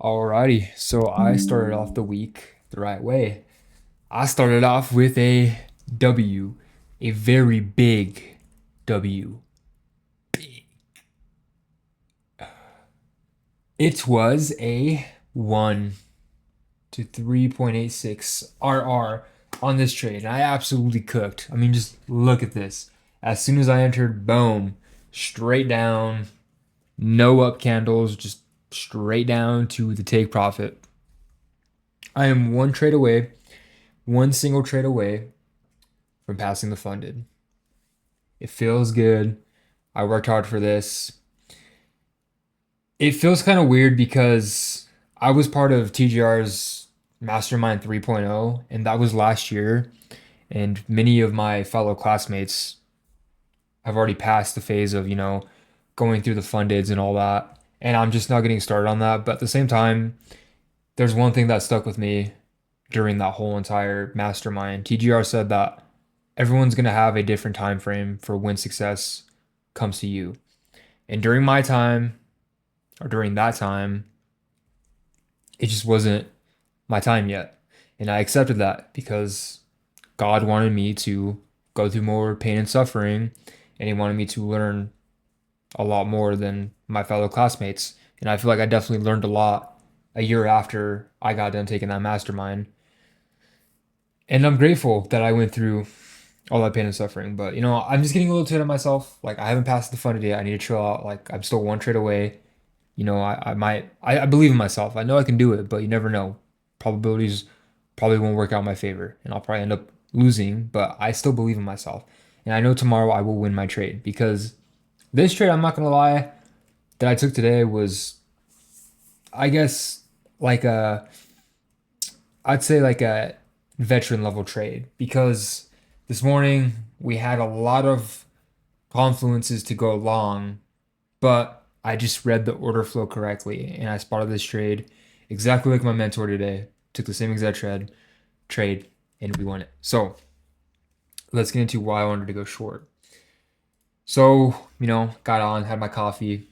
Alrighty, so I started off the week the right way. I started off with a W, a very big W. It was a 1 to 3.86 RR on this trade, and I absolutely cooked. I mean, just look at this. As soon as I entered, boom, straight down, no up candles, just straight down to the take profit. I am one trade away, one single trade away from passing the funded. It feels good. I worked hard for this. It feels kind of weird because I was part of TGR's Mastermind 3.0, and that was last year. And many of my fellow classmates have already passed the phase of, going through the fundeds and all that. And I'm just not getting started on that. But at the same time, there's one thing that stuck with me during that whole entire mastermind. TGR said that everyone's going to have a different time frame for when success comes to you. And during my time, or during that time, it just wasn't my time yet. And I accepted that because God wanted me to go through more pain and suffering, and He wanted me to learn a lot more than my fellow classmates. And I feel like I definitely learned a lot a year after I got done taking that mastermind. And I'm grateful that I went through all that pain and suffering. But I'm just getting a little too ahead of myself. Like I haven't passed the funded yet. I need to chill out. Like I'm still one trade away. I might I believe in myself. I know I can do it, but you never know. Probabilities probably won't work out in my favor, and I'll probably end up losing, but I still believe in myself. And I know tomorrow I will win my trade because this trade, I'm not gonna lie, that I took today was, I guess, like a I'd say like a veteran level trade because this morning we had a lot of confluences to go long, but I just read the order flow correctly and I spotted this trade exactly like my mentor today. Took the same exact trade and we won it. So let's get into why I wanted to go short. So, got on, had my coffee,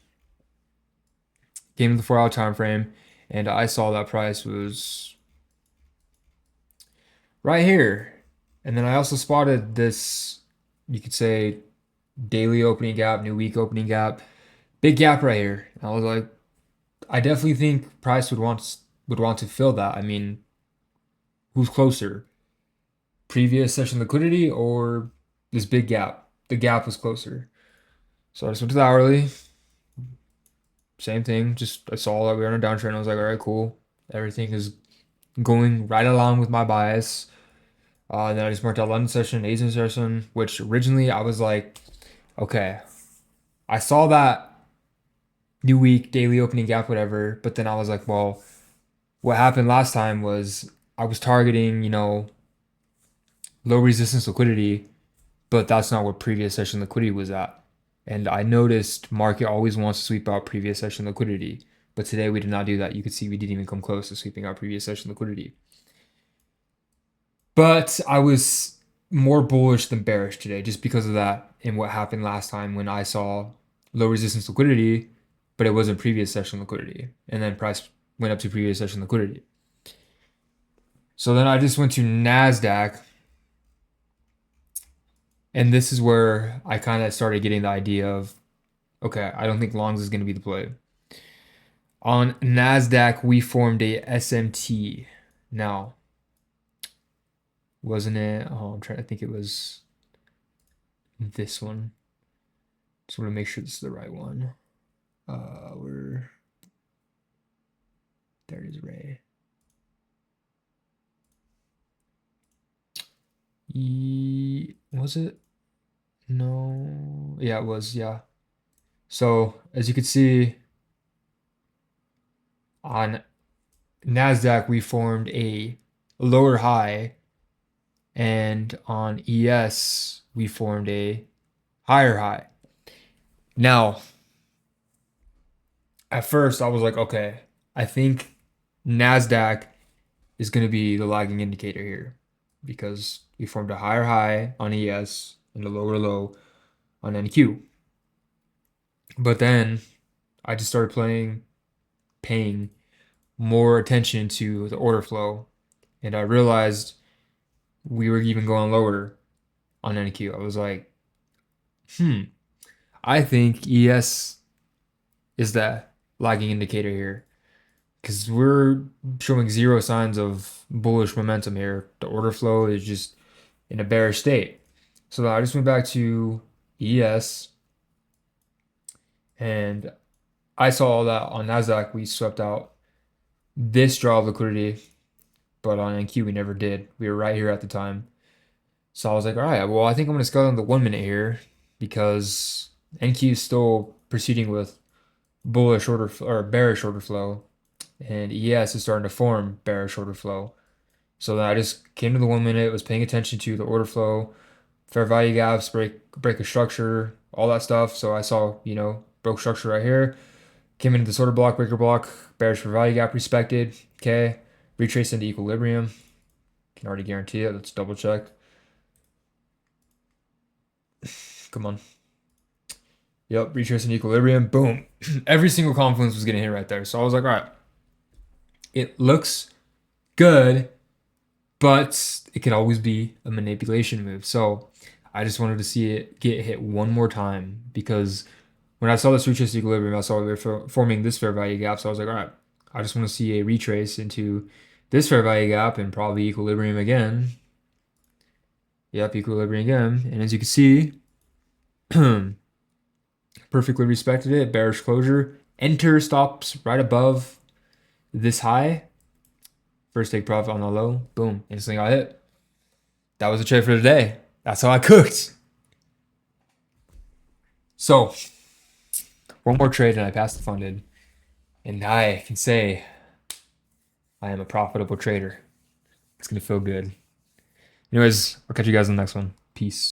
came to the 4 hour time frame, and I saw that price was right here. And then I also spotted this, you could say, daily opening gap, new week opening gap, big gap right here. I was like, I definitely think Price would want to fill that. I mean, who's closer? Previous session liquidity or this big gap? The gap was closer. So I just went to the hourly. Same thing. Just I saw that we were on a downtrend. I was like, all right, cool. Everything is going right along with my bias. And then I just marked out London session, Asian session, which originally I was like, okay, I saw that new week, daily opening gap, whatever. But then I was like, well, what happened last time was I was targeting, low resistance liquidity, but that's not what previous session liquidity was at. And I noticed market always wants to sweep out previous session liquidity. But today we did not do that. You could see we didn't even come close to sweeping out previous session liquidity. But I was more bullish than bearish today just because of that and what happened last time when I saw low resistance liquidity, but it wasn't previous session liquidity. And then price went up to previous session liquidity. So then I just went to NASDAQ, and this is where I kind of started getting the idea of, okay, I don't think longs is going to be the play. On NASDAQ, we formed a SMT. Now, wasn't it? Oh, I'm trying to think it was this one. Just want to make sure this is the right one. We're there it is, Ray. Was it? No. Yeah, it was. Yeah. So as you can see on NASDAQ, we formed a lower high, and on ES, we formed a higher high. Now, at first, I was like, okay, I think NASDAQ is going to be the lagging indicator here because we formed a higher high on ES and a lower low on NQ. But then I just started paying more attention to the order flow, and I realized we were even going lower on NQ. I was like, I think ES is the lagging indicator here because we're showing zero signs of bullish momentum here. The order flow is just in a bearish state. So I just went back to ES and I saw that on Nasdaq we swept out this draw of liquidity, but on NQ we never did. We were right here at the time. So I was like, all right, well, I think I'm going to scale down the 1 minute here because NQ is still proceeding with bullish order or bearish order flow, and ES is starting to form bearish order flow. So then I just came to the 1 minute, was paying attention to the order flow, fair value gaps, break a structure, all that stuff. So I saw, broke structure right here, came into this order block, breaker block, bearish fair value gap respected. Okay, retrace into equilibrium. Can already guarantee it. Let's double check. Come on. Yep, retracing equilibrium. Boom. Every single confluence was getting hit right there. So I was like, all right, it looks good, but it could always be a manipulation move. So I just wanted to see it get hit one more time because when I saw this retrace equilibrium, I saw we were forming this fair value gap. So I was like, all right, I just want to see a retrace into this fair value gap and probably equilibrium again. Yep, equilibrium again. And as you can see, perfectly respected it. Bearish closure. Enter stops right above this high. First take profit on the low. Boom. Instantly got hit. That was the trade for the day. That's how I cooked. So, one more trade and I passed the funded. And I can say I am a profitable trader. It's going to feel good. Anyways, I'll catch you guys in the next one. Peace.